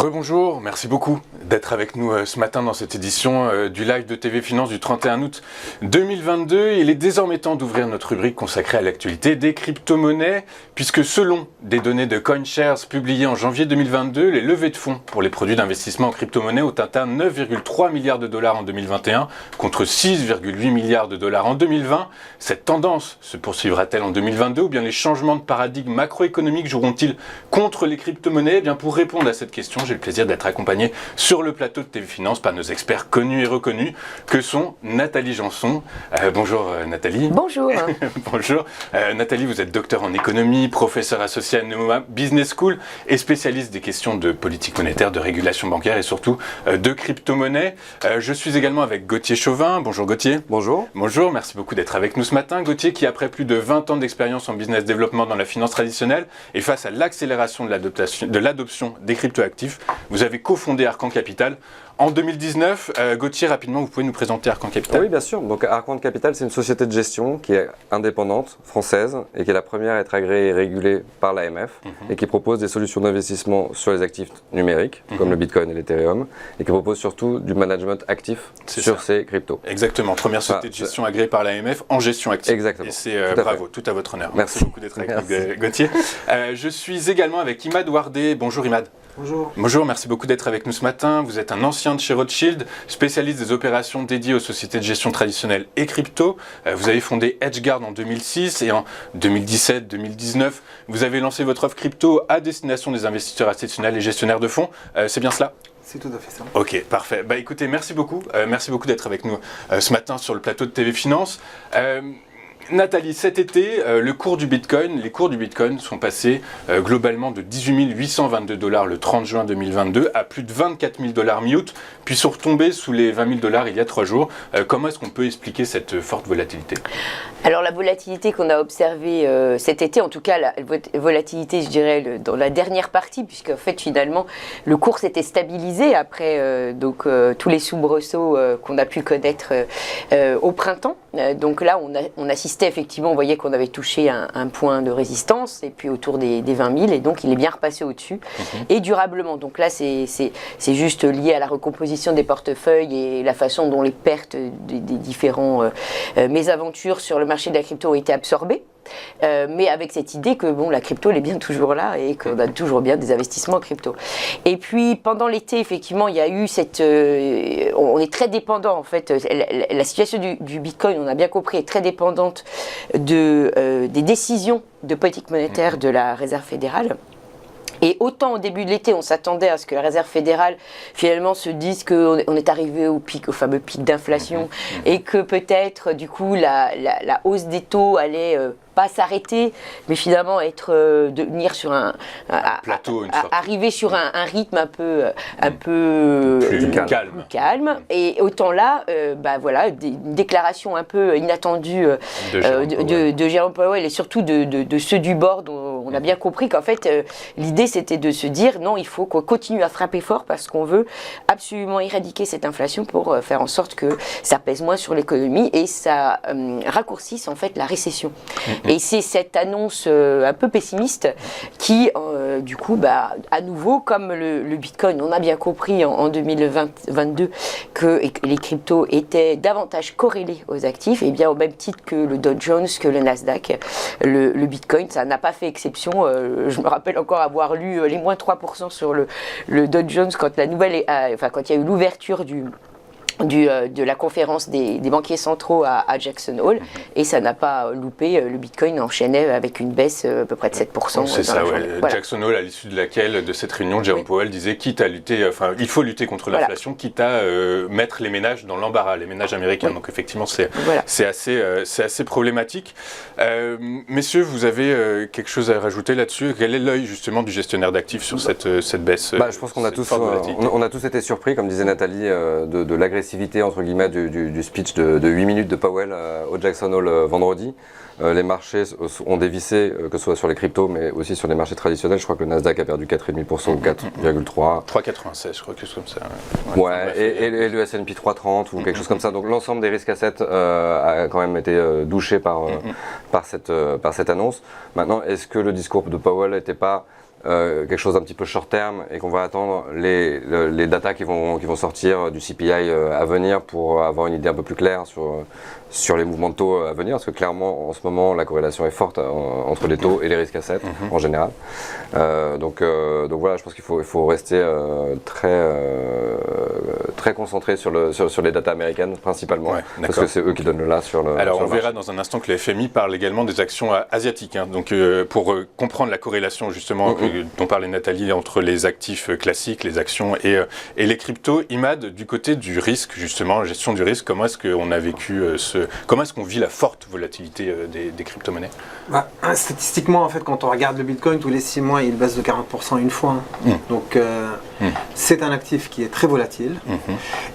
Rebonjour, merci beaucoup d'être avec nous ce matin dans cette édition du live de TV Finance du 31 août 2022. Il est désormais temps d'ouvrir notre rubrique consacrée à l'actualité des crypto-monnaies, puisque selon des données de CoinShares publiées en janvier 2022, les levées de fonds pour les produits d'investissement en crypto-monnaies ont atteint 9,3 milliards de dollars en 2021 contre 6,8 milliards de dollars en 2020. Cette tendance se poursuivra-t-elle en 2022 ou bien les changements de paradigme macroéconomique joueront-ils contre les crypto-monnaies? Eh bien, pour répondre à cette question, j'ai le plaisir d'être accompagné sur le plateau de TV Finance par nos experts connus et reconnus que sont Nathalie Janson. Bonjour Nathalie. Bonjour. Bonjour. Nathalie, vous êtes docteur en économie, professeur associé à Neoma Business School et spécialiste des questions de politique monétaire, de régulation bancaire et surtout de crypto-monnaies. Je suis également avec Gauthier Chauvin. Bonjour Gauthier. Bonjour. Bonjour, merci beaucoup d'être avec nous ce matin. Gauthier qui, après plus de 20 ans d'expérience en business développement dans la finance traditionnelle et face à l'accélération de l'adoption des cryptoactifs, vous avez cofondé Arcan Capital en 2019. Gauthier, rapidement, vous pouvez nous présenter Arcan Capital? Oui, bien sûr. Donc Arcan Capital, c'est une société de gestion qui est indépendante, française, et qui est la première à être agréée et régulée par l'AMF, et qui propose des solutions d'investissement sur les actifs numériques, comme le Bitcoin et l'Ethereum, et qui propose surtout du management actif sur ces cryptos. Exactement. Première société de gestion agréée par l'AMF en gestion active. Exactement. Et c'est bravo, tout à votre honneur. Merci beaucoup d'être avec nous, Gauthier. Je suis également avec Imad Wardé. Bonjour Imad. Bonjour. Bonjour, merci beaucoup d'être avec nous ce matin. Vous êtes un ancien de chez Rothschild, spécialiste des opérations dédiées aux sociétés de gestion traditionnelles et crypto. Vous avez fondé Edgeguard en 2006 et en 2017-2019, vous avez lancé votre offre crypto à destination des investisseurs institutionnels et gestionnaires de fonds. C'est bien cela ? C'est tout à fait ça. Ok, parfait. Bah écoutez, merci beaucoup d'être avec nous ce matin sur le plateau de TV Finance. Nathalie, cet été, les cours du Bitcoin sont passés globalement de 18 822 $ le 30 juin 2022 à plus de 24 000 $ mi-août, puis sont retombés sous les 20 000 $ il y a 3 jours. Comment est-ce qu'on peut expliquer cette forte volatilité? Alors la volatilité qu'on a observée cet été, en tout cas la volatilité, je dirais, dans la dernière partie, puisque en fait finalement le cours s'était stabilisé après tous les soubresauts qu'on a pu connaître au printemps. Donc là on assistait effectivement, on voyait qu'on avait touché un point de résistance et puis autour des 20 000 et donc il est bien repassé au-dessus et durablement. Donc là c'est juste lié à la recomposition des portefeuilles et la façon dont les pertes des différents mésaventures sur le marché de la crypto ont été absorbées. Mais avec cette idée que bon, la crypto elle est bien toujours là et qu'on a toujours bien des investissements en crypto. Et puis pendant l'été, effectivement, il y a eu on est très dépendant en fait. La situation du Bitcoin, on a bien compris, est très dépendante des décisions de politique monétaire de la Réserve fédérale. Et autant au début de l'été, on s'attendait à ce que la Réserve fédérale finalement se dise qu'on est arrivé au fameux pic d'inflation et que peut-être du coup la hausse des taux allait pas s'arrêter, mais finalement devenir sur un plateau, arriver sur un rythme un peu plus calme. Et autant là, voilà, une déclaration un peu inattendue de Jérôme Powell et surtout de ceux du board. On a bien compris qu'en fait l'idée c'était de se dire non, il faut qu'on continue à frapper fort parce qu'on veut absolument éradiquer cette inflation pour faire en sorte que ça pèse moins sur l'économie et ça raccourcisse en fait la récession. Et c'est cette annonce un peu pessimiste qui, du coup, à nouveau, comme le Bitcoin, on a bien compris en 2022 que les cryptos étaient davantage corrélés aux actifs, et bien au même titre que le Dow Jones, que le Nasdaq, le Bitcoin, ça n'a pas fait exception. Je me rappelle encore avoir lu les moins 3% sur le Dow Jones quand quand il y a eu l'ouverture de la conférence des banquiers centraux à Jackson Hole, et ça n'a pas loupé. Le Bitcoin enchaînait avec une baisse à peu près de 7%. C'est ça, ouais. Voilà. Jackson Hole, à l'issue de laquelle, de cette réunion, Jérôme Powell disait il faut lutter contre l'inflation, quitte à mettre les ménages dans l'embarras, les ménages américains. Oui. Donc effectivement, c'est assez problématique. Messieurs, vous avez quelque chose à rajouter là-dessus? Quel est l'œil justement du gestionnaire d'actifs sur cette baisse? Je pense qu'on a tous été surpris, comme disait Nathalie, de l'agressivité entre guillemets du speech de 8 minutes de Powell au Jackson Hole vendredi. Les marchés ont dévissé, que ce soit sur les cryptos, mais aussi sur les marchés traditionnels. Je crois que le Nasdaq a perdu 4,5% ou 4,3%. 3,96, je crois, quelque chose comme ça. Ouais, et le S&P 330 ou quelque chose comme ça. Donc l'ensemble des risques assets a quand même été douché par cette annonce. Maintenant, est-ce que le discours de Powell n'était pas quelque chose d'un petit peu short terme et qu'on va attendre les datas qui vont sortir du CPI à venir pour avoir une idée un peu plus claire sur les mouvements de taux à venir, parce que clairement en ce moment la corrélation est forte entre les taux et les risques assets en général. Donc voilà, je pense qu'il faut rester très concentré sur les datas américaines principalement, parce que c'est eux qui donnent le là sur le Alors sur on le verra marché. dans un instant que le FMI parle également des actions asiatiques, hein. Donc pour comprendre la corrélation justement dont parlait Nathalie entre les actifs classiques, les actions et les cryptos, Imad, du côté du risque justement, gestion du risque, comment est-ce qu'on a vécu comment est-ce qu'on vit la forte volatilité des crypto-monnaies? Statistiquement, en fait, quand on regarde le Bitcoin, tous les 6 mois, il baisse de 40% une fois. Donc, c'est un actif qui est très volatile.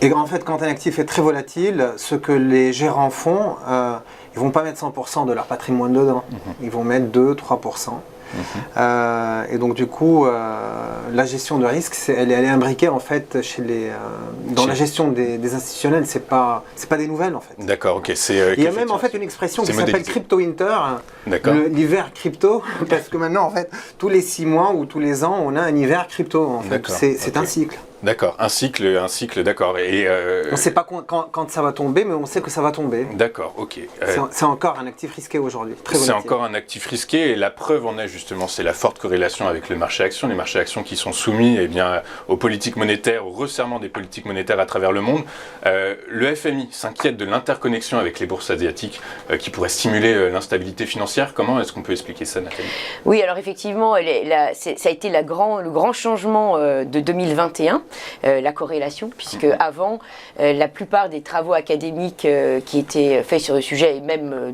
Et en fait, quand un actif est très volatile, ce que les gérants font, ils ne vont pas mettre 100% de leur patrimoine dedans. Ils vont mettre 2-3%. Et donc du coup, la gestion de risque, elle est imbriquée en fait dans la gestion des institutionnels. C'est pas des nouvelles en fait. D'accord, ok. Il y a même en fait une expression qui s'appelle crypto winter, l'hiver crypto, parce que maintenant en fait tous les 6 mois ou tous les ans, on a un hiver crypto. En fait. C'est un cycle. D'accord, un cycle, d'accord. Et on ne sait pas quand ça va tomber, mais on sait que ça va tomber. D'accord, ok. C'est encore un actif risqué aujourd'hui. C'est encore un actif risqué et la preuve en est justement, c'est la forte corrélation avec le marché actions. Les marchés actions qui sont soumis aux politiques monétaires, au resserrement des politiques monétaires à travers le monde. Le FMI s'inquiète de l'interconnexion avec les bourses asiatiques qui pourrait stimuler l'instabilité financière. Comment est-ce qu'on peut expliquer ça, Nathalie? Oui, alors effectivement, ça a été le grand changement de 2021. La corrélation, puisque avant, la plupart des travaux académiques qui étaient faits sur le sujet, et même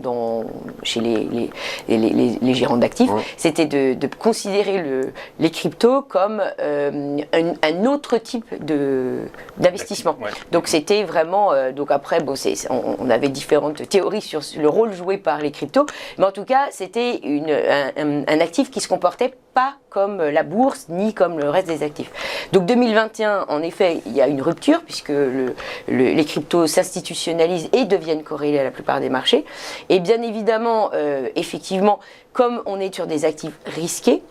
chez les gérants d'actifs, c'était de considérer les cryptos comme un autre type d'investissement. Donc c'était vraiment, donc après, on avait différentes théories sur le rôle joué par les cryptos, mais en tout cas, c'était un actif qui se comportait pas comme la bourse ni comme le reste des actifs. Donc 2021, en effet, il y a une rupture puisque les cryptos s'institutionnalisent et deviennent corrélés à la plupart des marchés. Et bien évidemment, effectivement, comme on est sur des actifs risqués,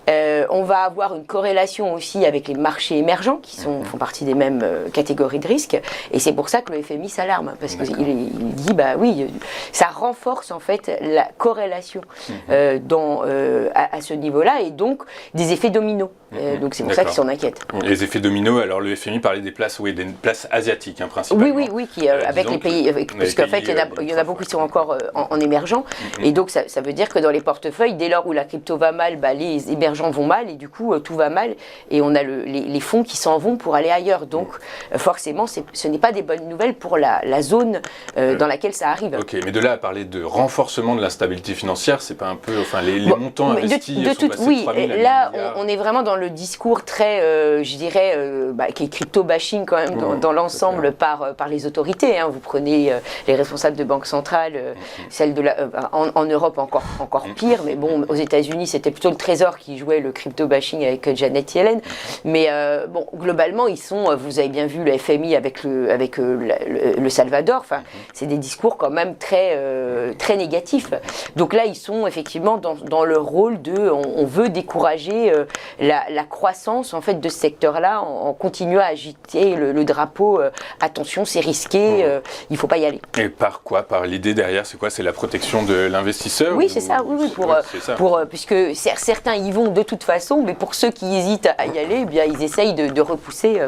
on va avoir une corrélation aussi avec les marchés émergents qui font partie des mêmes catégories de risques. Et c'est pour ça que le FMI s'alarme, parce qu'il dit, bah oui, ça renforce en fait la corrélation à ce niveau-là, et donc des effets dominos. Donc c'est pour ça qu'ils s'en inquiètent. Les effets dominos, alors le FMI parlait des places asiatiques principalement. Oui, avec les pays, parce qu'en fait il y en a beaucoup qui sont encore en émergents, et donc ça veut dire que dans les portefeuilles, dès lors où la crypto va mal, les émergents vont mal, et du coup tout va mal, et on a les fonds qui s'en vont pour aller ailleurs. Donc forcément, ce n'est pas des bonnes nouvelles pour la zone dans laquelle ça arrive. Ok, mais de là à parler de renforcement de l'instabilité financière, c'est pas un peu, les montants investis sont passés de 3 000 à là, 1 000 on est vraiment dans le discours très, je dirais, qui est crypto-bashing quand même dans l'ensemble par les autorités. Vous prenez les responsables de banques centrales, celles en Europe encore pire, mais bon, aux États-Unis, c'était plutôt le Trésor qui jouait le crypto-bashing avec Janet Yellen. Mais bon, globalement, vous avez bien vu le FMI avec le Salvador, c'est des discours quand même très négatifs. Donc là, ils sont effectivement dans le rôle on veut décourager la croissance en fait de ce secteur-là en continuant à agiter le drapeau. Attention, c'est risqué, il ne faut pas y aller. Et par quoi? Par l'idée derrière, c'est quoi? C'est la protection de l'investisseur? Oui, c'est ça. Oui, puisque certains y vont de toute façon, mais pour ceux qui hésitent à y aller, ils essayent de repousser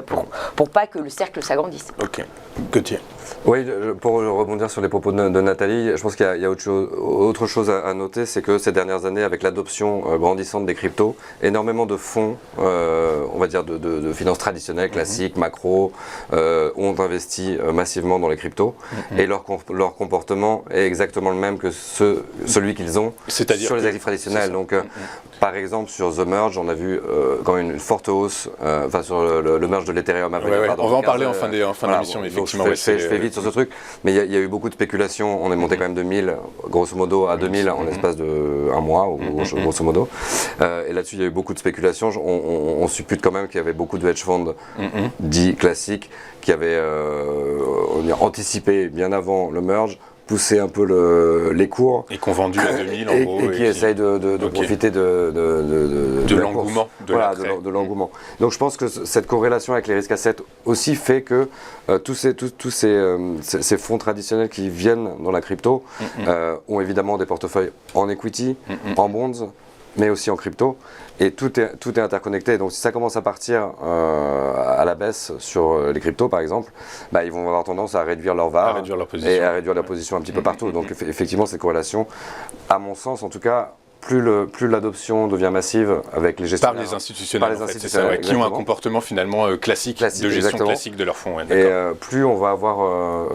pour pas que le cercle s'agrandisse. Ok. Gauthier. Oui, pour rebondir sur les propos de Nathalie, je pense qu'il y a autre chose à noter, c'est que ces dernières années, avec l'adoption grandissante des cryptos, énormément de fonds, on va dire de finances traditionnelles, classiques, macro, ont investi massivement dans les cryptos, et leur comportement est exactement le même que celui qu'ils ont sur les actifs traditionnels. Donc, par exemple, sur The Merge, on a vu quand même une forte hausse, sur le merge de l'Ethereum. On va en parler en fin d'émission, effectivement. Je fais vite sur ce truc, mais il y a eu beaucoup de spéculation. On est monté quand même de 1000, grosso modo, à 2000 en l'espace d'un mois, grosso modo. Et là-dessus, il y a eu beaucoup de spéculation. On suppute quand même qu'il y avait beaucoup de hedge funds dits classiques qui avaient anticipé bien avant le merge pousser un peu les cours. Et qu'on vendu à 2000 en gros. Et qui essayent de profiter de l'engouement. De l'engouement. Donc je pense que cette corrélation avec les risques assets aussi fait que tous ces fonds traditionnels qui viennent dans la crypto ont évidemment des portefeuilles en equity, en bonds, mais aussi en crypto. Et tout est interconnecté. Donc si ça commence à partir à la baisse sur les cryptos par exemple, ils vont avoir tendance à réduire leur VaR et à réduire leur position un petit peu partout. Donc effectivement cette corrélation, à mon sens en tout cas, plus l'adoption devient massive avec les gestionnaires. Par les institutionnels, c'est ça, qui ont un comportement finalement classique de gestion classique de leurs fonds. Et plus on va avoir,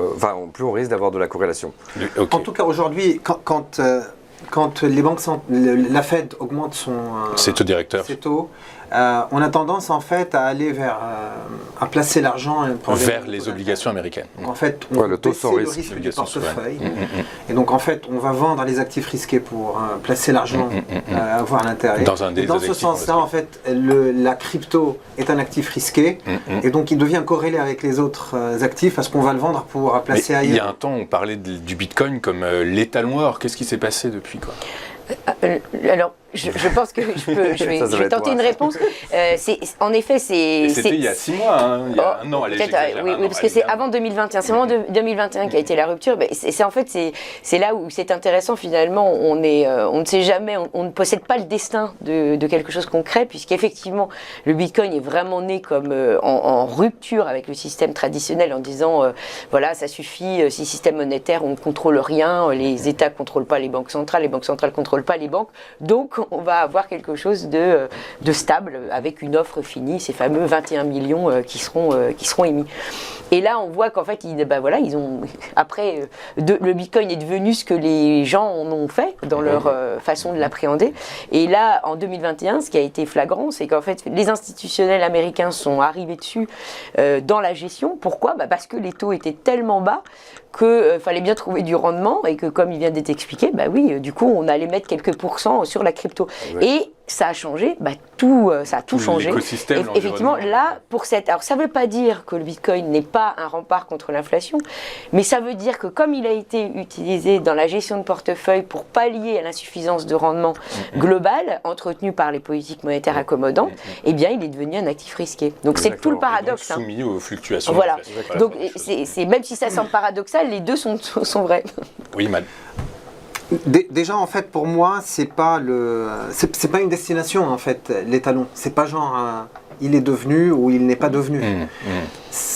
plus on risque d'avoir de la corrélation. En tout cas aujourd'hui, quand les banques la Fed augmente ses taux directeurs, on a tendance en fait à aller à placer l'argent vers les obligations américaines. En fait, on le taux sans risque du portefeuille. Et donc en fait, on va vendre les actifs risqués pour placer l'argent, avoir l'intérêt. Dans ce sens-là, en fait, la crypto est un actif risqué, et donc il devient corrélé avec les autres actifs parce qu'on va le vendre pour placer ailleurs. Il y a un temps, on parlait du Bitcoin comme l'étalon or. Qu'est-ce qui s'est passé depuis quoi? Alors, je pense que je vais tenter une réponse. En effet, c'était il y a 6 mois, il y a un an. Oui, parce que c'est avant 2021. C'est vraiment 2021 qui a été la rupture. C'est là où c'est intéressant finalement. On ne sait jamais, on ne possède pas le destin de quelque chose qu'on crée, puisqu'effectivement, le Bitcoin est vraiment né comme en rupture avec le système traditionnel, en disant voilà, ça suffit, si système monétaire, on ne contrôle rien, les États ne contrôlent pas les banques centrales ne contrôlent pas les banques, donc on va avoir quelque chose de stable avec une offre finie, ces fameux 21 millions qui seront émis. Et là, on voit qu'en fait, ils ont après le Bitcoin est devenu ce que les gens en ont fait dans leur façon de l'appréhender. Et là, en 2021, ce qui a été flagrant, c'est qu'en fait, les institutionnels américains sont arrivés dessus dans la gestion. Pourquoi ? Parce que les taux étaient tellement bas qu'il fallait bien trouver du rendement et que, comme il vient d'être expliqué, du coup, on allait mettre quelques pourcents sur la crypto. Ouais. Et ça a changé, ça a tout changé. Effectivement, là, alors ça ne veut pas dire que le Bitcoin n'est pas un rempart contre l'inflation, mais ça veut dire que comme il a été utilisé dans la gestion de portefeuille pour pallier à l'insuffisance de rendement global entretenue par les politiques monétaires accommodantes, eh bien, il est devenu un actif risqué. Donc c'est tout le paradoxe. Donc, soumis aux fluctuations. Voilà. Donc même si ça semble paradoxal, les deux sont vrais. Oui, Mad. Déjà, en fait, pour moi, c'est pas une destination, en fait, l'étalon. C'est pas genre, il est devenu ou il n'est pas devenu.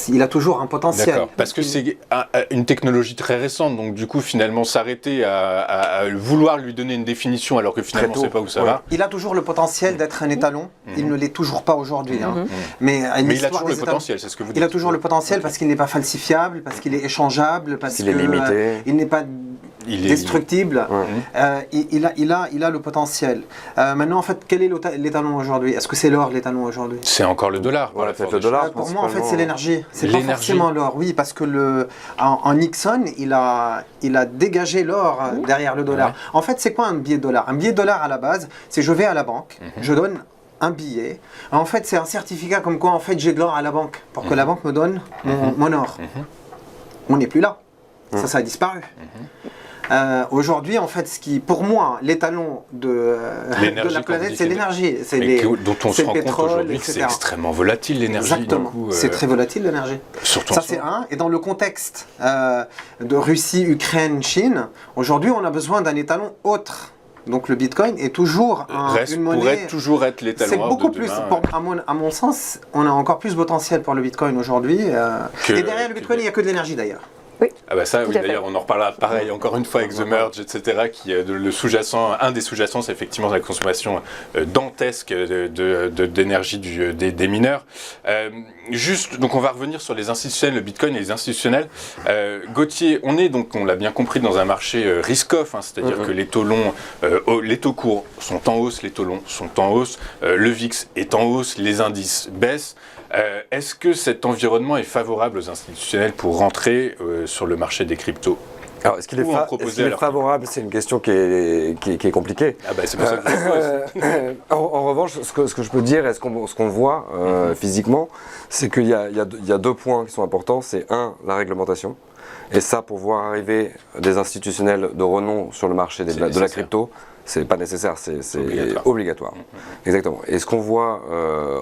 Il a toujours un potentiel. D'accord, parce que c'est une technologie très récente, donc du coup, finalement, s'arrêter à vouloir lui donner une définition alors que finalement, on ne sait pas où ça va. Il a toujours le potentiel d'être un étalon. Il ne l'est toujours pas aujourd'hui. Mais il a toujours le potentiel, c'est ce que vous dites. Il a toujours le potentiel parce qu'il n'est pas falsifiable, parce qu'il est échangeable, parce qu'il est limité. Il n'est pas destructible. Il a le potentiel. Maintenant, en fait, quel est l'étalon aujourd'hui? Est-ce que c'est l'or l'étalon aujourd'hui? C'est encore le dollar. Voilà, le dollar. Pour moi, en fait, c'est l'énergie. C'est pas forcément l'or, oui, parce que en Nixon, il a dégagé l'or derrière le dollar. Ouais. En fait, c'est quoi un billet de dollar? Un billet de dollar à la base, c'est je vais à la banque, je donne un billet. En fait, c'est un certificat comme quoi en fait j'ai de l'or à la banque pour que la banque me donne mon or. On n'est plus là. Ça a disparu. Aujourd'hui, en fait, pour moi, l'étalon de la planète, c'est l'énergie. Dont on se rend compte aujourd'hui que c'est extrêmement volatile, l'énergie. Exactement. C'est très volatile, l'énergie. Ça, c'est un. Et dans le contexte de Russie, Ukraine, Chine, aujourd'hui, on a besoin d'un étalon autre. Donc le Bitcoin est toujours une monnaie. Pourrait toujours être l'étalon. C'est beaucoup plus. À mon sens, on a encore plus de potentiel pour le Bitcoin aujourd'hui. Et derrière le Bitcoin, il n'y a que de l'énergie d'ailleurs. Oui. Ah bah ça, oui, d'ailleurs, on en reparlera pareil, encore une fois avec The Merge, etc., qui le sous-jacent, un des sous-jacents, c'est effectivement la consommation dantesque d'énergie des mineurs. Juste, donc on va revenir sur les institutionnels, le Bitcoin et les institutionnels. Gauthier, on l'a bien compris, dans un marché risk-off, c'est-à-dire que les taux courts sont en hausse, les taux longs sont en hausse, le VIX est en hausse, les indices baissent. Est-ce que cet environnement est favorable aux institutionnels pour rentrer sur le marché des cryptos? Alors, est-ce qu'il est favorable? C'est une question qui est compliquée. Ah bah, c'est pour ça que je pose. En revanche, ce que je peux dire et ce qu'on voit physiquement, c'est qu'il y a 2 points qui sont importants. C'est la réglementation. Et ça, pour voir arriver des institutionnels de renom sur le marché de la crypto, c'est pas nécessaire, c'est obligatoire. Exactement. Et ce qu'on voit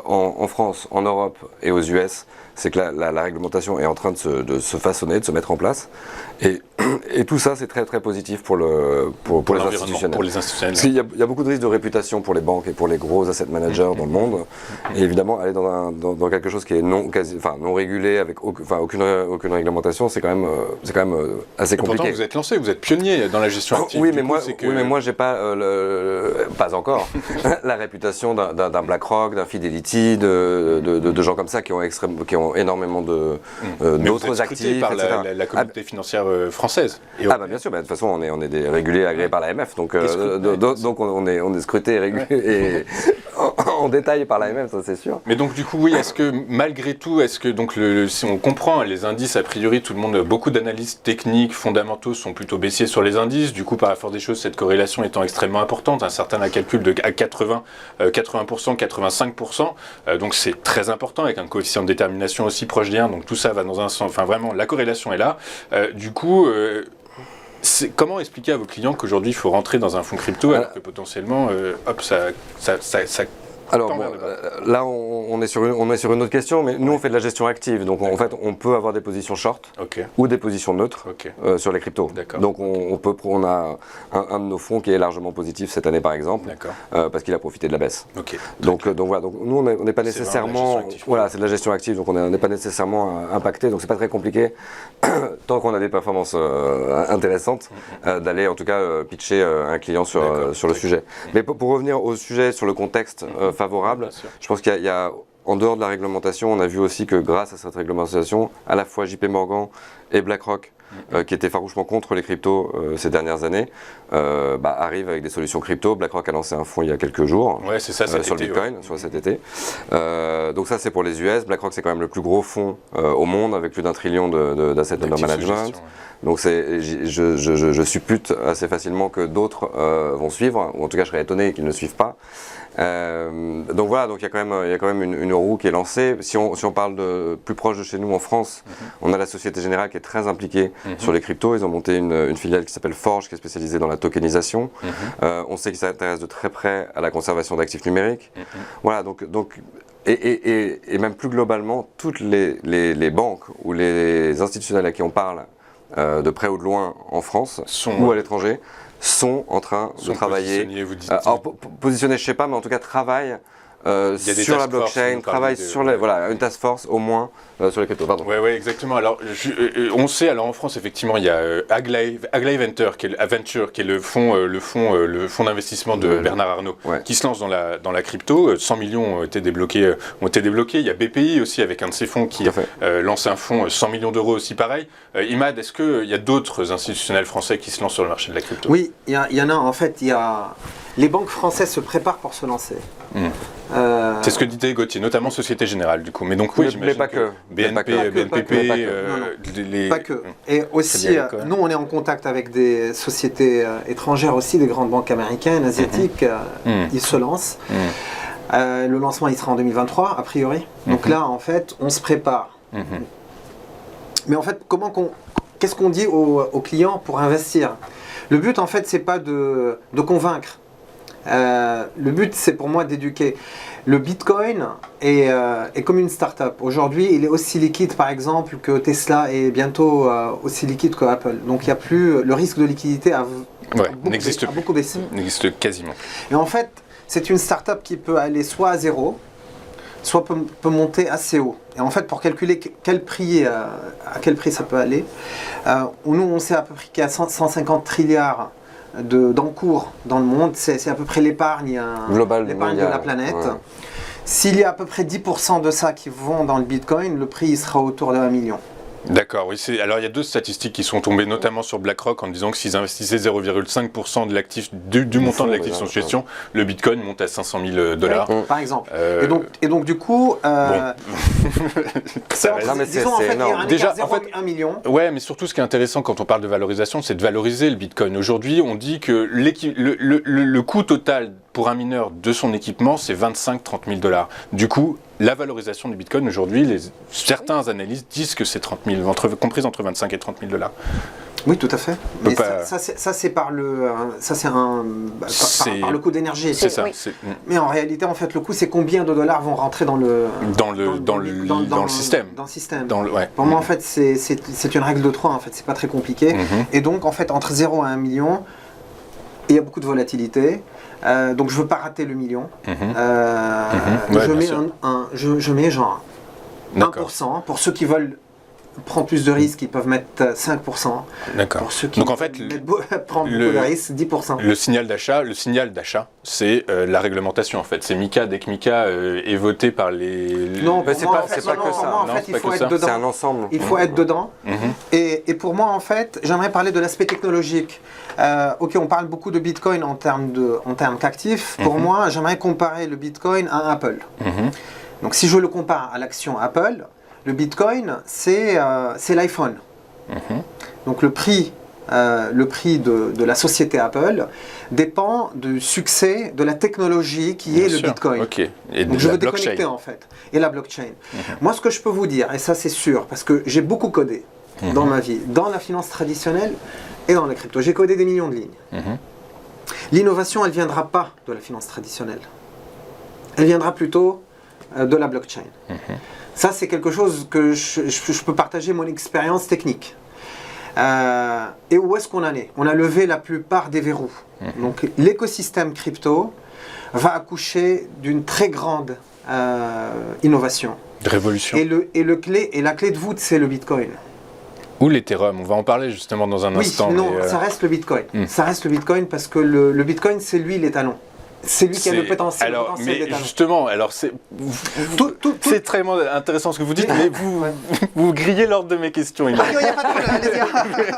en France, en Europe et aux US, c'est que la réglementation est en train de se façonner, de se mettre en place. Et tout ça, c'est très très positif pour les institutionnels. Pour les institutionnels. Parce qu'il y a beaucoup de risques de réputation pour les banques et pour les gros asset managers dans le monde. Et évidemment, aller dans quelque chose qui est non régulé, avec aucune réglementation, c'est quand même assez compliqué. Pourtant, vous êtes lancé, vous êtes pionnier dans la gestion active. Oui, mais moi, j'ai pas pas encore la réputation d'un BlackRock, d'un Fidelity, de gens comme ça qui ont énormément d'autres actifs, par la communauté financière française. Bien sûr, de toute façon on est des régulés agréés par l'AMF, donc on est scruté et régulé en détail par l'AMF, ça c'est sûr. Mais donc du coup oui, est-ce que malgré tout, si on comprend les indices, a priori beaucoup d'analystes techniques fondamentaux sont plutôt baissiers sur les indices, du coup par la force des choses cette corrélation étant extrêmement importante, un certain calcul à 80%, 85%, donc c'est très important avec un coefficient de détermination aussi proche d'1, donc tout ça va dans un sens, enfin vraiment la corrélation est là, du coup comment expliquer à vos clients qu'aujourd'hui il faut rentrer dans un fonds crypto alors que potentiellement ça alors là, on est sur une autre question, mais nous on fait de la gestion active, donc en fait on peut avoir des positions short ou des positions neutres sur les cryptos. Donc on a un de nos fonds qui est largement positif cette année par exemple, parce qu'il a profité de la baisse. Donc voilà, donc nous on n'est pas nécessairement, c'est de la gestion active, donc on n'est pas nécessairement impacté, donc c'est pas très compliqué tant qu'on a des performances intéressantes d'aller en tout cas pitcher un client sur le sujet. Mais pour revenir au sujet sur le contexte favorable. Je pense qu'il y a, en dehors de la réglementation, on a vu aussi que grâce à cette réglementation, à la fois JP Morgan et BlackRock, qui étaient farouchement contre les cryptos ces dernières années, arrivent avec des solutions crypto. BlackRock a lancé un fonds il y a quelques jours sur le Bitcoin, sur cet été. Donc ça c'est pour les US. BlackRock c'est quand même le plus gros fonds au monde avec plus d'1 trillion d'assets under management. Donc je suppute assez facilement que d'autres vont suivre, ou en tout cas je serais étonné qu'ils ne suivent pas. Donc voilà, donc il y a quand même une roue qui est lancée. Si on parle de plus proche de chez nous en France, on a la Société Générale qui est très impliquée sur les cryptos. Ils ont monté une filiale qui s'appelle Forge, qui est spécialisée dans la tokenisation. On sait qu'ils s'intéressent de très près à la conservation d'actifs numériques. Voilà, donc et même plus globalement, toutes les banques ou les institutionnels à qui on parle, de près ou de loin en France ou à l'étranger, sont en train de travailler. Positionnés, je ne sais pas, mais en tout cas travaillent sur la blockchain, travaillent sur une task force au moins sur les cryptos. Pardon. Oui, exactement. Alors, on sait, alors en France, effectivement, il y a Aglaé Venture, qui est le fonds d'investissement de Bernard Arnault, qui se lance dans la crypto. 100 millions ont été débloqués. Il y a BPI aussi, avec un de ses fonds qui lance un fonds 100 millions d'euros aussi pareil. Imad, est-ce qu'il y a d'autres institutionnels français qui se lancent sur le marché de la crypto? Oui, il y en a. En fait, les banques françaises se préparent pour se lancer. C'est ce que disait Gauthier, notamment Société Générale du coup. Mais donc oui, j'imagine pas que BNPP, pas que. Et aussi, nous on est en contact avec des sociétés étrangères aussi, des grandes banques américaines, asiatiques. Ils se lancent. Le lancement il sera en 2023 a priori. Donc là en fait on se prépare. Mais en fait qu'est-ce qu'on dit aux clients pour investir? Le but en fait c'est pas de convaincre. Le but c'est pour moi d'éduquer. Le Bitcoin est comme une start-up. Aujourd'hui il est aussi liquide par exemple que Tesla et bientôt aussi liquide que Apple. Donc il n'y a plus le risque de liquidité beaucoup baissé. N'existe quasiment. Et en fait c'est une start-up qui peut aller soit à zéro, soit peut monter assez haut. Et en fait, pour calculer à quel prix ça peut aller, nous on sait à peu près qu'il y a 150 trilliards d'encours dans le monde. C'est à peu près l'épargne de la planète. S'il y a à peu près 10% de ça qui vont dans le Bitcoin, le prix il sera autour de 1 million. D'accord, oui. Alors il y a deux statistiques qui sont tombées, notamment sur BlackRock, en disant que s'ils investissaient 0,5% de l'actif, du montant de l'actif sans gestion, le Bitcoin monte à 500 000 dollars. Par exemple. Et donc du coup, c'est énorme. Déjà, en fait, 1 million. Ouais, mais surtout ce qui est intéressant quand on parle de valorisation, c'est de valoriser le Bitcoin. Aujourd'hui, on dit que le coût total pour un mineur de son équipement, c'est 25-30 000 $. Du coup, la valorisation du Bitcoin aujourd'hui, certains analystes disent que c'est 30 000, comprise entre 25 et 30 000 $. Oui, tout à fait. Mais pas... ça c'est par le coût d'énergie. C'est ça. Oui. Mais en réalité, en fait, le coût, c'est combien de dollars vont rentrer dans le système. Dans le système. Ouais. Pour moi, en fait, c'est une règle de 3. En fait, c'est pas très compliqué. Et donc, en fait, entre 0 et 1 million, il y a beaucoup de volatilité. Donc, je veux pas rater le million. Je mets genre 1%. Pour ceux qui veulent prendre plus de risques, ils peuvent mettre 5%. D'accord. Pour ceux qui donc en fait, prendre beaucoup de risques, 10%. Le signal d'achat, c'est la réglementation en fait. C'est MiCA, dès que MiCA est voté par les... Non, c'est pas que ça. Pour moi, en fait, il faut être dedans. C'est un ensemble. Il faut être dedans. Et pour moi, en fait, j'aimerais parler de l'aspect technologique. Ok, on parle beaucoup de Bitcoin en termes qu'actif. Pour moi, j'aimerais comparer le Bitcoin à Apple. Donc si je le compare à l'action Apple, le Bitcoin, c'est l'iPhone. Donc le prix de la société Apple dépend du succès de la technologie qui est le Bitcoin. Okay. Et donc je veux déconnecter en fait. Et la blockchain. Moi, ce que je peux vous dire, et ça c'est sûr, parce que j'ai beaucoup codé dans ma vie, dans la finance traditionnelle et dans la crypto. J'ai codé des millions de lignes. L'innovation, elle ne viendra pas de la finance traditionnelle. Elle viendra plutôt de la blockchain. Ça, c'est quelque chose que je peux partager mon expérience technique. Et où est-ce qu'on en est? On a levé la plupart des verrous. Donc, l'écosystème crypto va accoucher d'une très grande innovation. De révolution. Et la clé de voûte, c'est le Bitcoin. Ou l'Ethereum, on va en parler justement dans un instant. Non, ça reste le Bitcoin. Ça reste le Bitcoin parce que le Bitcoin, c'est lui l'étalon. C'est lui qui a le potentiel. Mais justement, c'est très intéressant ce que vous dites, mais vous grillez l'ordre de mes questions. Il n'y a pas de problème,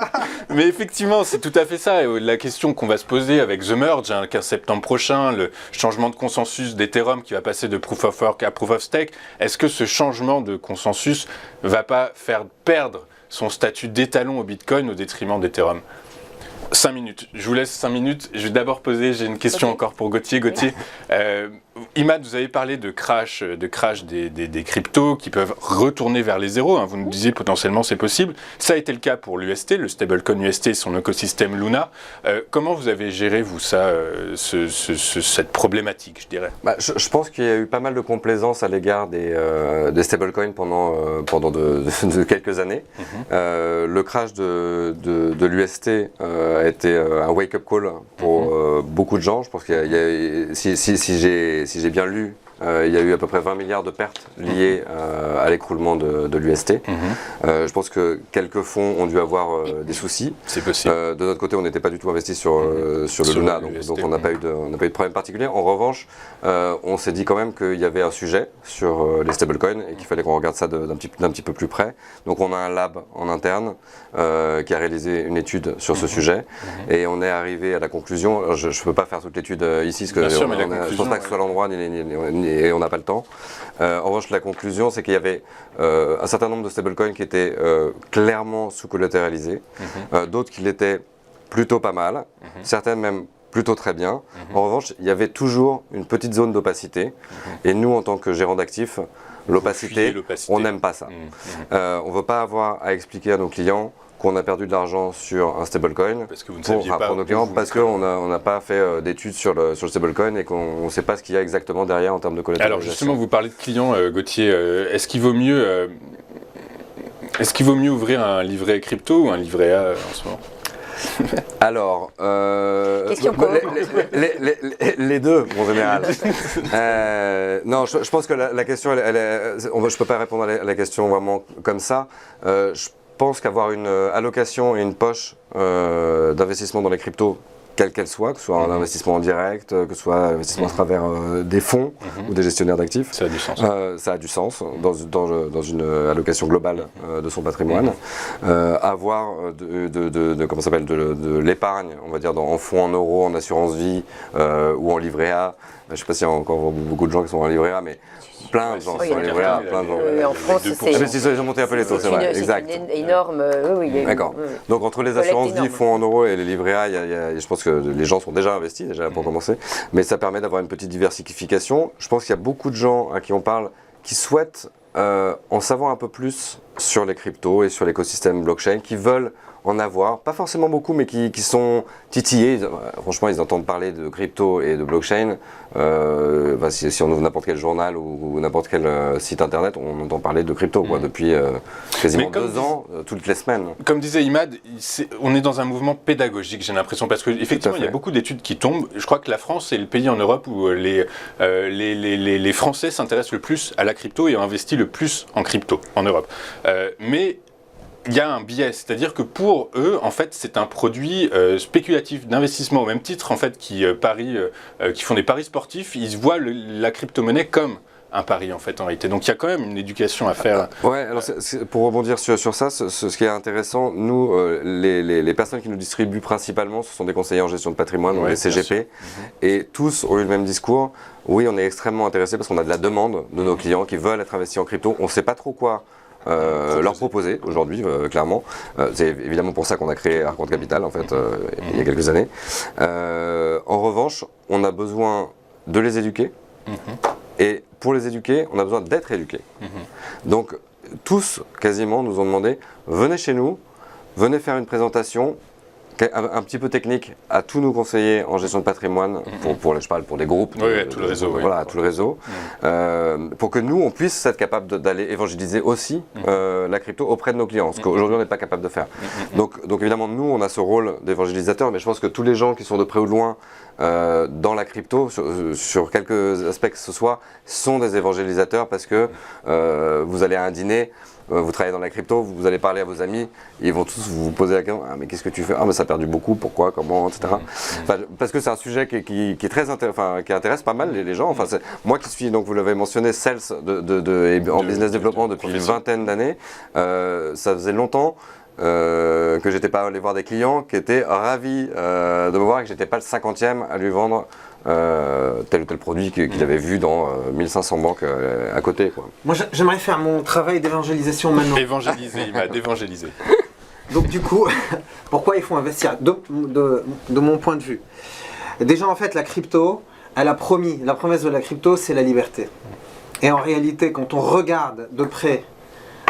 mais effectivement, c'est tout à fait ça. Et la question qu'on va se poser avec The Merge, le 15 septembre prochain, le changement de consensus d'Ethereum qui va passer de Proof of Work à Proof of Stake, est-ce que ce changement de consensus ne va pas faire perdre son statut d'étalon au Bitcoin au détriment d'Ethereum? 5 minutes. Je vous laisse 5 minutes. Je vais d'abord poser, j'ai une question encore pour Gauthier. Imad, vous avez parlé de crash des cryptos qui peuvent retourner vers les zéros. Vous nous disiez potentiellement c'est possible. Ça a été le cas pour l'UST, le stablecoin UST et son écosystème Luna. Comment vous avez géré, vous, ça, cette problématique, je dirais? Je pense qu'il y a eu pas mal de complaisance à l'égard des stablecoins pendant de quelques années. Le crash de l'UST a été un wake-up call pour beaucoup de gens. Je pense si j'ai bien lu, il y a eu à peu près 20 milliards de pertes liées à l'écroulement de l'UST. Je pense que quelques fonds ont dû avoir des soucis. C'est possible. De notre côté, on n'était pas du tout investi sur le Luna, donc on n'a pas eu de problème particulier. En revanche, on s'est dit quand même qu'il y avait un sujet sur les stablecoins et qu'il fallait qu'on regarde ça d'un petit peu plus près. Donc on a un lab en interne qui a réalisé une étude sur ce sujet et on est arrivé à la conclusion. Je ne peux pas faire toute l'étude ici, parce que je ne pense pas que ce soit l'endroit et on n'a pas le temps. En revanche, la conclusion, c'est qu'il y avait un certain nombre de stablecoins qui étaient clairement sous-collatéralisés, d'autres qui l'étaient plutôt pas mal, certaines même plutôt très bien. En revanche, il y avait toujours une petite zone d'opacité, et nous, en tant que gérants d'actifs, l'opacité, on n'aime pas ça. On ne veut pas avoir à expliquer à nos clients qu'on a perdu de l'argent sur un stablecoin pour nos clients, parce qu'on n'a pas fait d'études sur le stablecoin et qu'on ne sait pas ce qu'il y a exactement derrière en termes de collatéralisation. Alors justement, vous parlez de clients, Gauthier. Est-ce qu'il vaut mieux ouvrir un livret crypto ou un livret A en ce moment? Alors, les deux, en général. Non, je pense que la question, je ne peux pas répondre à la question vraiment comme ça. Je pense qu'avoir une allocation et une poche d'investissement dans les cryptos, quelle qu'elle soit, que ce soit un investissement en direct, que ce soit un investissement à travers des fonds ou des gestionnaires d'actifs. Ça a du sens. Ça a du sens dans une allocation globale de son patrimoine. Avoir de l'épargne, on va dire, en fonds en euros, en assurance vie ou en livret A. Je ne sais pas s'il y a encore beaucoup de gens qui sont en livret A, mais plein de gens Ouais, sont allés voir, oui, plein de gens. En France, c'est... Ils ont monté un peu les taux, c'est vrai, exact. C'est une énorme... oui, il y a eu- D'accord. Donc entre les Collecte assurances vie, énorme. fonds en euros et les livrets A, je pense que les gens sont déjà investis, déjà pour commencer, mais ça permet d'avoir une petite diversification. Je pense qu'il y a beaucoup de gens à qui on parle qui souhaitent en savoir un peu plus sur les cryptos et sur l'écosystème blockchain, qui veulent en avoir, pas forcément beaucoup, mais qui sont titillés. Franchement, ils entendent parler de crypto et de blockchain. Si on ouvre n'importe quel journal ou n'importe quel site internet, on entend parler de crypto depuis quasiment 2 ans, toutes les semaines. Comme disait Imad, on est dans un mouvement pédagogique, j'ai l'impression, parce qu'effectivement, il y a beaucoup d'études qui tombent. Je crois que la France est le pays en Europe où les Français s'intéressent le plus à la crypto et ont investi le plus en crypto en Europe. Mais il y a un biais, c'est-à-dire que pour eux, en fait, c'est un produit spéculatif d'investissement au même titre, en fait, qui font des paris sportifs. Ils voient la crypto-monnaie comme un pari, en fait, en réalité. Donc il y a quand même une éducation à faire. Ouais, alors pour rebondir sur ça, ce qui est intéressant, nous, les personnes qui nous distribuent principalement, ce sont des conseillers en gestion de patrimoine, les CGP, et tous ont eu le même discours. Oui, on est extrêmement intéressés parce qu'on a de la demande de nos clients qui veulent être investis en crypto. On ne sait pas trop quoi leur proposer aujourd'hui, clairement. C'est évidemment pour ça qu'on a créé Arcante Capital, en fait, il y a quelques années. En revanche, on a besoin de les éduquer. Et pour les éduquer, on a besoin d'être éduqués. Donc, tous, quasiment, nous ont demandé, venez chez nous, venez faire une présentation un petit peu technique à tous nos conseillers en gestion de patrimoine, je parle pour des groupes, tout le réseau, tout le réseau, pour que nous, on puisse être capable d'aller évangéliser aussi la crypto auprès de nos clients, ce qu'aujourd'hui on n'est pas capable de faire. Donc évidemment, nous, on a ce rôle d'évangélisateur, mais je pense que tous les gens qui sont de près ou de loin dans la crypto, sur quelques aspects que ce soit, sont des évangélisateurs parce que vous allez à un dîner, vous travaillez dans la crypto, vous allez parler à vos amis, ils vont tous vous poser la question, ah mais qu'est-ce que tu fais? Ah mais ça a perdu beaucoup, pourquoi, comment, etc. Parce que c'est un sujet qui est très qui intéresse pas mal les gens. Enfin, moi qui suis, donc vous l'avez mentionné, sales en business développement depuis une vingtaine d'années, ça faisait longtemps que j'étais pas allé voir des clients qui étaient ravis de me voir et que j'étais pas le 50e à lui vendre tel ou tel produit qu'il avait vu dans 1500 banques à côté, quoi. Moi, j'aimerais faire mon travail d'évangélisation maintenant. Évangéliser, il m'a d'évangéliser. Donc du coup, pourquoi il faut investir de mon point de vue. Déjà, en fait, la crypto, elle a promis, la promesse de la crypto, c'est la liberté. Et en réalité, quand on regarde de près,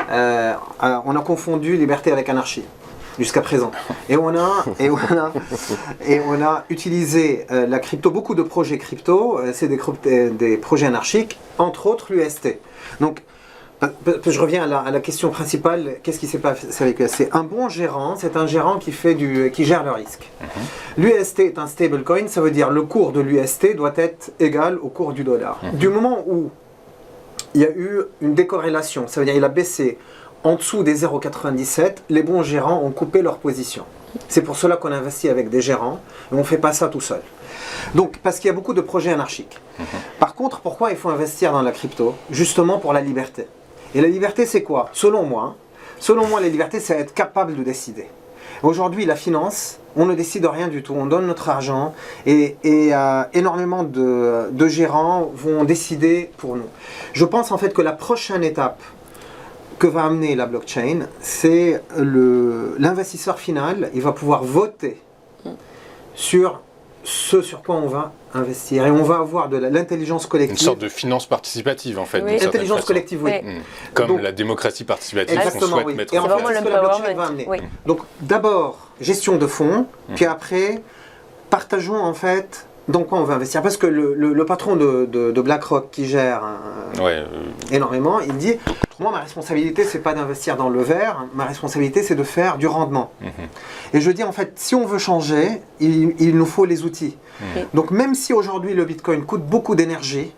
on a confondu liberté avec anarchie jusqu'à présent. Et on a utilisé la crypto, beaucoup de projets crypto, c'est des projets anarchiques, entre autres l'UST. Donc, je reviens à la question principale, qu'est-ce qui s'est passé avec eux? C'est un bon gérant, c'est un gérant qui gère le risque. L'UST est un stablecoin, ça veut dire le cours de l'UST doit être égal au cours du dollar. Du moment où il y a eu une décorrélation, ça veut dire qu'il a baissé en dessous des 0,97, les bons gérants ont coupé leur position. C'est pour cela qu'on investit avec des gérants et on ne fait pas ça tout seul. Donc, parce qu'il y a beaucoup de projets anarchiques. Par contre, pourquoi il faut investir dans la crypto? Justement pour la liberté. Et la liberté, c'est quoi? Selon moi, la liberté, c'est être capable de décider. Aujourd'hui, la finance, on ne décide rien du tout. On donne notre argent et énormément de gérants vont décider pour nous. Je pense en fait que la prochaine étape que va amener la blockchain, c'est l'investisseur final, il va pouvoir voter sur ce sur quoi on va investir. Et on va avoir de l'intelligence collective. Une sorte de finance participative, en fait. Oui. Intelligence collective, oui. Comme Donc, la démocratie participative qu'on exactement, souhaite oui. mettre Et en en place. fait, c'est ce que la blockchain va amener. Oui. Donc, d'abord, gestion de fonds, puis après, partageons en fait dans quoi on va investir. Parce que le patron de BlackRock qui gère énormément, il dit, moi ma responsabilité c'est pas d'investir dans le vert, ma responsabilité c'est de faire du rendement. Et je dis en fait, si on veut changer, il nous faut les outils. Donc même si aujourd'hui le Bitcoin coûte beaucoup d'énergie,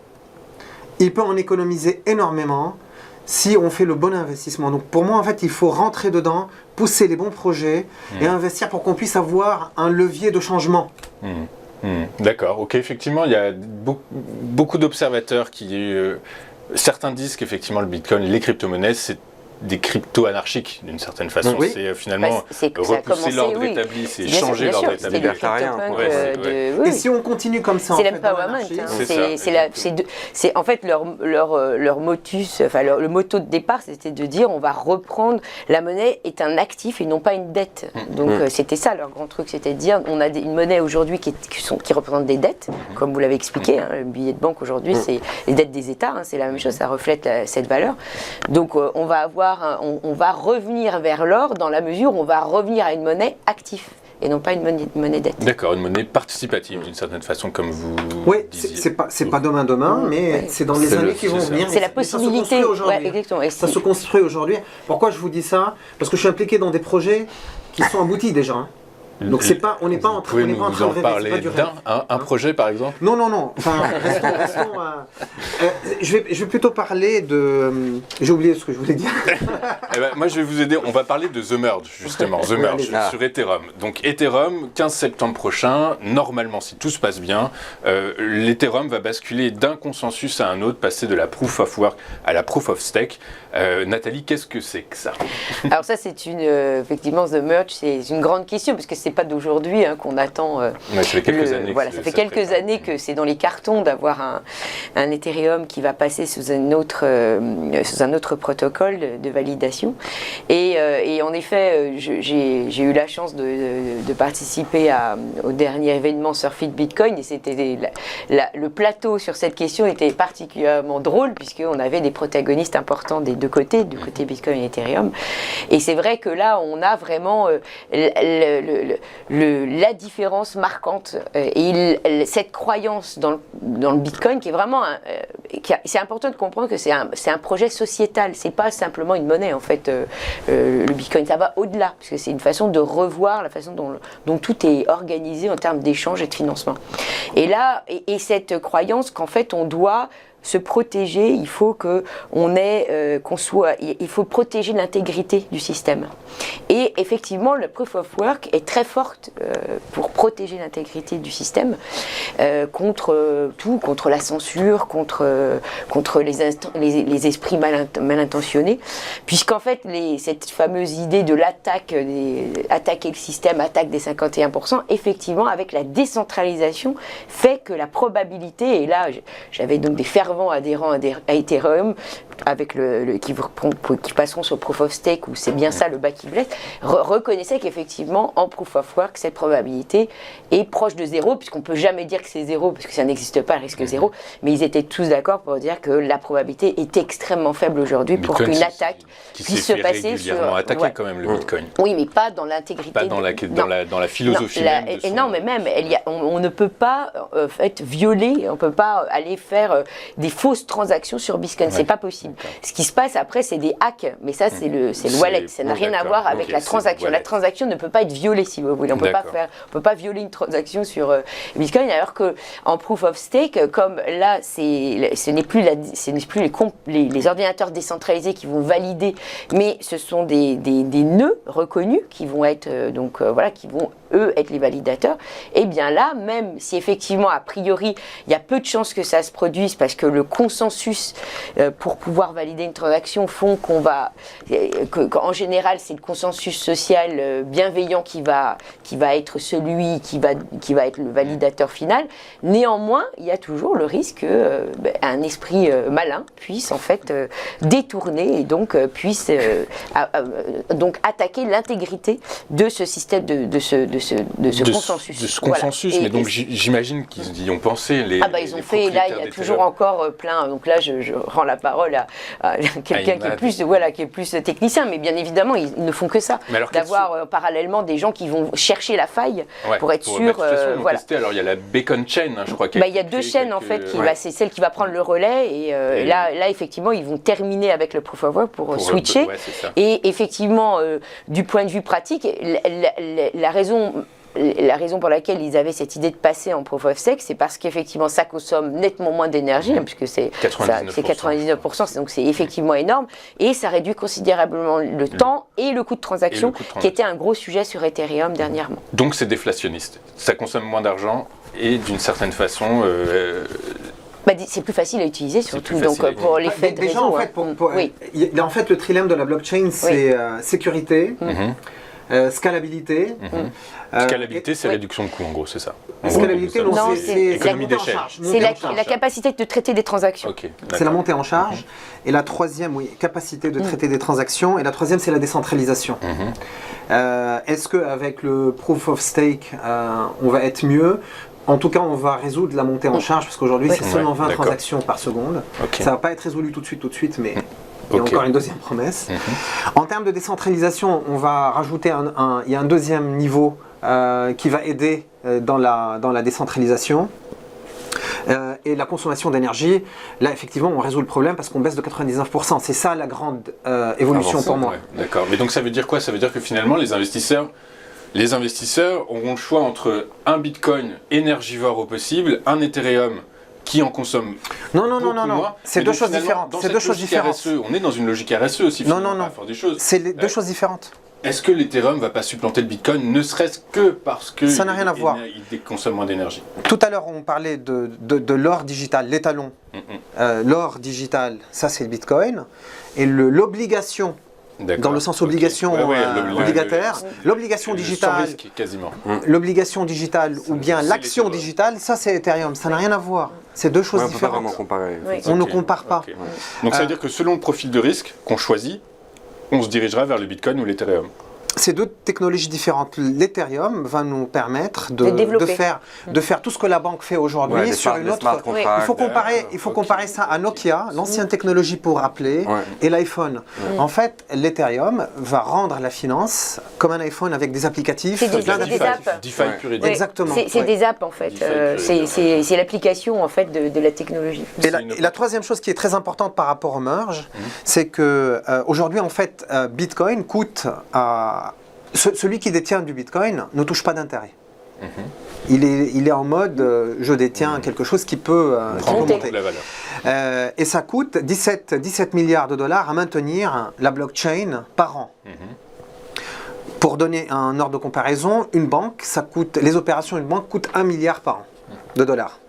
il peut en économiser énormément si on fait le bon investissement. Donc pour moi en fait, il faut rentrer dedans, pousser les bons projets et investir pour qu'on puisse avoir un levier de changement. D'accord, ok, effectivement, il y a beaucoup d'observateurs qui... certains disent qu'effectivement le Bitcoin, les crypto-monnaies, c'est des cryptos anarchiques d'une certaine façon. Oui. C'est finalement ça a repousser commencé, l'ordre oui. établi, c'est Bien sûr, changer bien l'ordre sûr, établi. c'était le Libertarien, CryptoPunk, ouais, oui. Et si on continue comme ça, C'est en fait, dans l'empowerment. l'anarchie, C'est ça, En fait leur motus, enfin le motto de départ, c'était de dire on va reprendre, la monnaie est un actif et non pas une dette. Donc c'était ça leur grand truc, c'était de dire on a une monnaie aujourd'hui qui représente des dettes, comme vous l'avez expliqué. Le billet de banque aujourd'hui, c'est les dettes des États, c'est la même chose, ça reflète cette valeur. Donc on va revenir vers l'or dans la mesure où on va revenir à une monnaie active et non pas une monnaie dette. D'accord, une monnaie participative d'une certaine façon, comme vous disiez. c'est pas demain, mais c'est dans les années qui vont venir. C'est la Mais ça se possibilité. construit aujourd'hui. Ouais, exactement. Et Ça se construit aujourd'hui. Pourquoi je vous dis ça? Parce que je suis impliqué dans des projets qui sont aboutis déjà. Donc on n'est pas en train de rêver, vous en c'est parler pas du rêve. un projet par exemple? Non. Enfin, restons je vais plutôt parler de. J'ai oublié ce que je voulais dire. Eh ben, moi je vais vous aider, on va parler de The Merge justement, The Merge sur Ethereum. Donc Ethereum, 15 septembre prochain, normalement si tout se passe bien, l'Ethereum va basculer d'un consensus à un autre, passer de la Proof of Work à la Proof of Stake. Nathalie, qu'est-ce que c'est que ça? Alors ça c'est effectivement The Merge, c'est une grande question parce que c'est pas d'aujourd'hui qu'on attend. Ça fait quelques années. Voilà, ça fait quelques années que c'est dans les cartons d'avoir un Ethereum qui va passer sous un autre protocole de validation. Et en effet, j'ai eu la chance de participer au dernier événement Surfit Bitcoin et c'était le plateau sur cette question était particulièrement drôle puisqu'on avait des protagonistes importants des deux côtés, du côté Bitcoin et Ethereum. Et c'est vrai que là, on a vraiment la différence marquante et cette croyance dans le Bitcoin qui est vraiment c'est important de comprendre que c'est un projet sociétal, c'est pas simplement une monnaie en fait. Le Bitcoin, ça va au-delà parce que c'est une façon de revoir la façon dont tout est organisé en termes d'échange et de financement. Et là, et cette croyance qu'en fait on doit se protéger, il faut il faut protéger l'intégrité du système. Et effectivement, le Proof of Work est très forte pour protéger l'intégrité du système contre tout, contre la censure, contre les esprits mal intentionnés, puisqu'en fait, cette fameuse idée de attaquer le système, attaque des 51%, effectivement, avec la décentralisation, fait que la probabilité, et là, j'avais donc des fervents adhérents à Ethereum qui passeront sur Proof of Stake où c'est bien ça le bas qui blesse, reconnaissaient qu'effectivement en Proof of Work cette probabilité est proche de zéro, puisqu'on ne peut jamais dire que c'est zéro parce que ça n'existe pas le risque zéro, mais ils étaient tous d'accord pour dire que la probabilité est extrêmement faible aujourd'hui pour qu'une attaque puisse se passer régulièrement attaquer quand même le Bitcoin. Oui, mais pas dans l'intégrité. Pas dans la philosophie même. Non, mais même on ne peut pas violer, on ne peut pas aller faire des fausses transactions sur Bitcoin, c'est pas possible. Ce qui se passe après, c'est des hacks, mais ça c'est le wallet, ça n'a rien à voir avec la transaction. La transaction ne peut pas être violée si vous voulez, on peut pas violer une transaction sur Bitcoin, alors que en Proof of Stake, comme là ce n'est plus les ordinateurs décentralisés qui vont valider, mais ce sont des nœuds reconnus qui vont être qui vont eux être les validateurs. Et bien là, même si effectivement a priori il y a peu de chances que ça se produise parce que le consensus pour pouvoir valider une transaction font qu'en général c'est le consensus social bienveillant qui va être celui qui va être le validateur final. Néanmoins, il y a toujours le risque qu'un esprit malin puisse en fait détourner et donc puisse donc attaquer l'intégrité de ce système de ce consensus. De ce consensus, mais donc j'imagine qu'ils y ont pensé. Ils ont fait, là il y a toujours encore plein, donc là je rends la parole à quelqu'un qui est plus technicien, mais bien évidemment ils ne font que ça, d'avoir parallèlement des gens qui vont chercher la faille pour être sûr. Alors il y a la Beacon Chain, je crois. Il y a deux chaînes en fait, c'est celle qui va prendre le relais et là effectivement ils vont terminer avec le Proof of Work pour switcher. Et effectivement du point de vue pratique, la raison pour laquelle ils avaient cette idée de passer en Proof of Stake, c'est parce qu'effectivement ça consomme nettement moins d'énergie, puisque c'est 99%, donc c'est effectivement énorme, et ça réduit considérablement le temps et le coût de transaction, qui était un gros sujet sur Ethereum dernièrement. Donc c'est déflationniste, ça consomme moins d'argent et d'une certaine façon C'est plus facile à utiliser, surtout plus donc, facile à pour l'effet de Déjà, réseau. en fait, Oui. en fait, le trilemme de la blockchain, c'est sécurité, scalabilité. Scalabilité, c'est oui. réduction de coûts, en gros, c'est ça. En gros, Scalabilité, comme ça. non, c'est économie la montée en d'échelle. charge. C'est la capacité de traiter des transactions. Ok, C'est la d'accord. montée en charge. Et la troisième, capacité de traiter des transactions. Et la troisième, c'est la décentralisation. Est-ce qu'avec le proof of stake, on va être mieux? En tout cas, on va résoudre la montée en charge, parce qu'aujourd'hui, c'est seulement 20 d'accord. transactions par seconde. Ok. Ça ne va pas être résolu tout de suite, mais il y a Ok. encore une deuxième promesse. En termes de décentralisation, on va rajouter il y a un deuxième niveau qui va aider dans la décentralisation. Et la consommation d'énergie, là effectivement on résout le problème parce qu'on baisse de 99%. C'est ça la grande évolution pour moi. Ouais, d'accord. Mais donc ça veut dire quoi? Ça veut dire que finalement les investisseurs auront le choix entre un Bitcoin énergivore au possible, un Ethereum qui en consomme Non. beaucoup moins. C'est Mais deux donc, choses finalement, différentes. dans C'est cette deux choses logique différentes. RSE, on est dans une logique RSE aussi. Non, finalement, non. à faire des choses. C'est deux choses différentes. Est-ce que l'Ethereum va pas supplanter le Bitcoin, ne serait-ce que parce que Ça n'a rien à voir. il consomme moins d'énergie? Tout à l'heure on parlait de l'or digital, l'étalon. L'or digital, ça c'est le Bitcoin. Et l'obligation, D'accord. dans le sens Ok. obligation obligataire, l'obligation Sans digitale, risque, quasiment. l'obligation digitale ou bien c'est l'action l'Ethereum. digitale, ça c'est Ethereum. Ça n'a rien à voir. C'est deux choses Ouais, on peut pas différentes. vraiment comparer. Oui. On ne Ok, compare pas. ok. Donc ça veut dire que selon le profil de risque qu'on choisit, on se dirigera vers le Bitcoin ou l'Ethereum. C'est deux technologies différentes. L'Ethereum va nous permettre De développer. de faire tout ce que la banque fait aujourd'hui Ouais, sur les une autre. smart contracts. Il faut comparer ça à Nokia, l'ancienne technologie pour appeler, Ouais. et l'iPhone. En fait, l'Ethereum va rendre la finance comme un iPhone avec des applicatifs. C'est des plein apps. d'applicatifs. DeFi Ouais. pur et dur. Oui. Exactement. C'est Ouais. des apps en fait. C'est l'application en fait de la technologie. Et la troisième chose qui est très importante par rapport au merge, c'est que aujourd'hui en fait Bitcoin coûte à celui qui détient du Bitcoin ne touche pas d'intérêt. Il est en mode je détiens quelque chose qui peut Prendre monter. de la valeur. Et ça coûte 17 milliards de dollars à maintenir la blockchain par an. Pour donner un ordre de comparaison, les opérations d'une banque coûtent 1 milliard par an de dollars.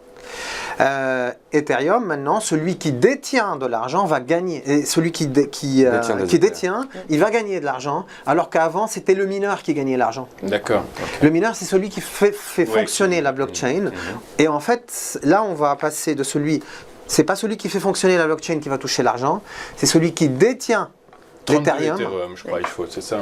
Ethereum, maintenant, celui qui détient de l'argent va gagner. Et celui qui détient, il va gagner de l'argent, alors qu'avant, c'était le mineur qui gagnait l'argent. D'accord. Le mineur, c'est celui qui fait fonctionner la blockchain. Et en fait, là, on va passer de celui... C'est pas celui qui fait fonctionner la blockchain qui va toucher l'argent, c'est celui qui détient 32 l'Ethereum. Ethereum, je crois, il faut, c'est ça.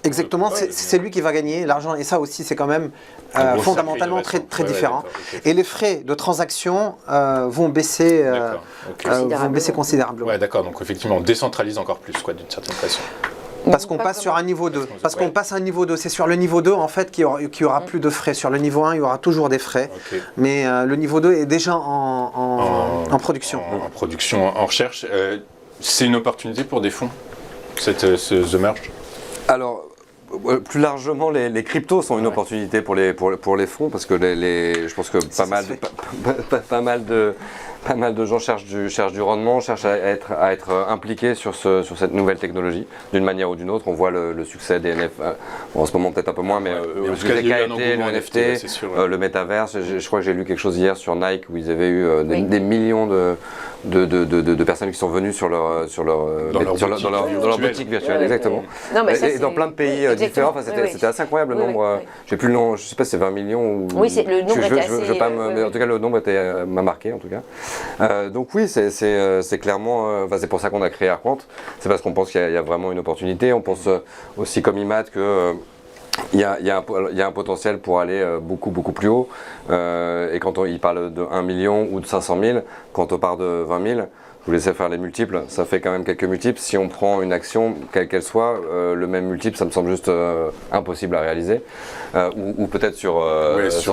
Exactement, Ouais, c'est lui qui va gagner l'argent. Et ça aussi, c'est quand même Un gros fondamentalement sacré très, innovation. très Ouais, différent. d'accord, ok. Et les frais de transaction vont baisser, D'accord, ok. considérablement. Ouais, d'accord, donc effectivement, on décentralise encore plus, quoi, d'une certaine façon. Parce qu'on passe sur un niveau 2. Parce qu'on passe à un niveau 2. C'est sur le niveau 2 en fait qu'il y aura plus de frais. Sur le niveau 1, il y aura toujours des frais. Ok. Mais le niveau 2 est déjà en production. En production, en recherche. C'est une opportunité pour des fonds, The Merge? Alors, plus largement, les cryptos sont une opportunité pour les fonds parce que je pense que pas mal de gens cherchent du rendement, cherchent à être impliqués sur cette nouvelle technologie d'une manière ou d'une autre. On voit le succès des NFT, en ce moment peut-être un peu moins, mais le succès qu'a été le NFT, ouais, c'est sûr, ouais. le métaverse. Je crois que j'ai lu quelque chose hier sur Nike où ils avaient eu des millions de personnes qui sont venues dans leur boutique virtuelle, Ouais, exactement. Non, mais ça, Et dans c'est- plein de pays différents. Enfin, c'était assez incroyable le nombre. J'ai plus le nom, je sais pas si c'est 20 millions ou. Oui, le nombre était je veux pas assez, mais en tout cas le nombre m'a marqué en tout cas. Donc oui, c'est clairement. C'est pour ça qu'on a créé ARKquant. C'est parce qu'on pense qu'il y a vraiment une opportunité. On pense aussi comme IMAD que. Il y a un potentiel pour aller beaucoup plus haut. Et quand il parle de 1 million ou de 500 000, quand on part de 20 000, je vous laissais faire les multiples, ça fait quand même quelques multiples. Si on prend une action, quelle qu'elle soit, le même multiple, ça me semble juste impossible à réaliser. Ou peut-être sur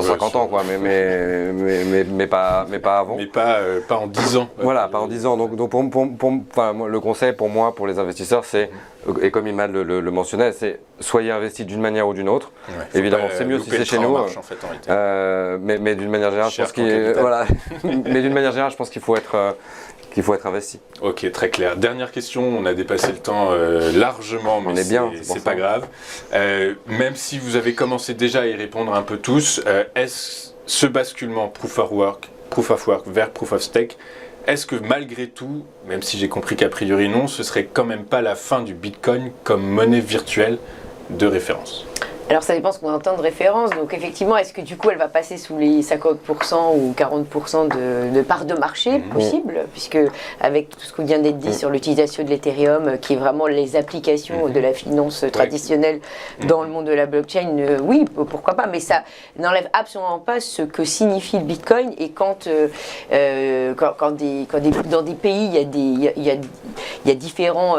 50 ans, quoi, mais pas avant. Mais pas en 10 ans. Voilà, pas en 10 ans. Donc le conseil pour moi, pour les investisseurs, c'est, et comme Imad le mentionnait, c'est soyez investis d'une manière ou d'une autre. Ouais, faut Évidemment, pas c'est mieux si louper c'est le chez train en nous. marche, en fait, en réalité. Mais d'une manière générale, je Cher pense capital. d'une manière générale, je pense qu'il faut être investi. Ok, très clair. Dernière question, on a dépassé le temps largement, mais On est bien, c'est pas grave. Même si vous avez commencé déjà à y répondre un peu tous, est-ce ce basculement Proof of Work Proof of Work vers Proof of Stake. Est-ce que malgré tout, même si j'ai compris qu'a priori non, ce serait quand même pas la fin du Bitcoin comme monnaie virtuelle de référence? Alors ça dépend ce qu'on entend de référence. Donc effectivement, est-ce que du coup elle va passer sous les 50% ou 40% de part de marché possible, puisque avec tout ce qu'on vient d'être dit sur l'utilisation de l'Ethereum, qui est vraiment les applications de la finance traditionnelle dans le monde de la blockchain, oui, pourquoi pas, mais ça n'enlève absolument pas ce que signifie le Bitcoin. Et quand dans des pays il y a différents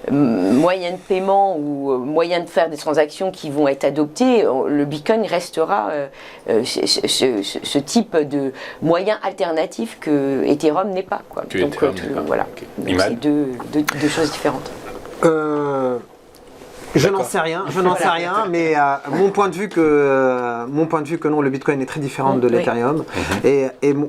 moyens de paiement ou moyens de faire des transactions qui vont être adoptés, le Bitcoin restera ce type de moyen alternatif que Ethereum n'est pas, quoi. Que Donc, Ethereum n'est pas. voilà. Okay. Donc, c'est deux choses différentes. Je n'en sais rien, mais mon point de vue que non, le Bitcoin est très différent de l'Ethereum. Et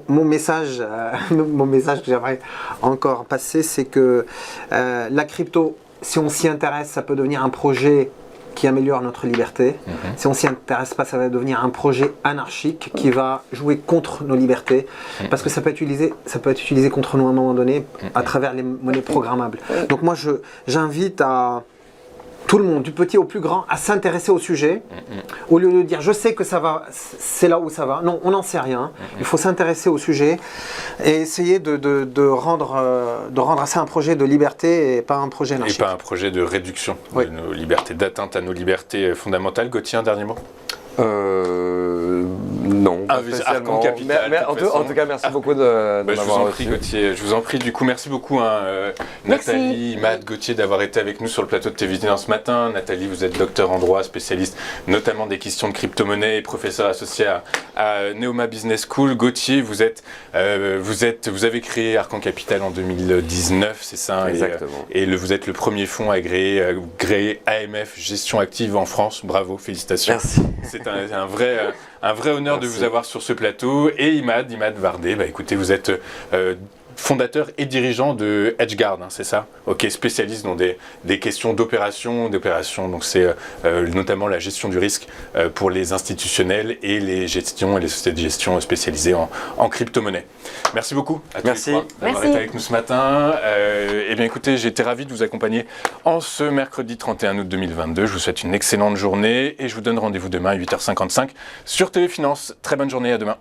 mon message que j'aimerais encore passer, c'est que la crypto, si on s'y intéresse, ça peut devenir un projet qui améliore notre liberté. Si on s'y intéresse pas, ça va devenir un projet anarchique qui va jouer contre nos libertés, parce que ça peut être utilisé contre nous à un moment donné à travers les monnaies programmables. Donc moi, j'invite à tout le monde, du petit au plus grand, à s'intéresser au sujet, au lieu de dire je sais que ça va, c'est là où ça va. Non, on n'en sait rien. Il faut s'intéresser au sujet et essayer de rendre ça un projet de liberté et pas un projet anarchique. Et pas un projet de réduction de nos libertés, d'atteinte à nos libertés fondamentales. Gauthier, un dernier mot? Non, pas spécialement. En tout cas, merci beaucoup de m'avoir reçu. Gauthier, je vous en prie. Du coup, merci beaucoup, Nathalie, Imad, Gauthier, d'avoir été avec nous sur le plateau de TVT ce matin. Nathalie, vous êtes docteur en droit, spécialiste notamment des questions de crypto-monnaie et professeur associé à Neoma Business School. Gauthier, vous avez créé Arcan Capital en 2019, c'est ça? Exactement. Et vous êtes le premier fonds à créer AMF, gestion active en France. Bravo, félicitations. Merci. C'est un vrai honneur de vous avoir sur ce plateau. Et Imad Vardé, écoutez, vous êtes fondateur et dirigeant de Edgeguard, c'est ça? Ok, spécialiste dans des questions d'opération, donc c'est notamment la gestion du risque pour les institutionnels et les gestions et les sociétés de gestion spécialisées en crypto-monnaie. Merci beaucoup à tous les trois d'avoir été avec nous ce matin. Eh bien écoutez, j'ai été ravi de vous accompagner en ce mercredi 31 août 2022. Je vous souhaite une excellente journée et je vous donne rendez-vous demain à 8h55 sur TV Finance. Très bonne journée, à demain.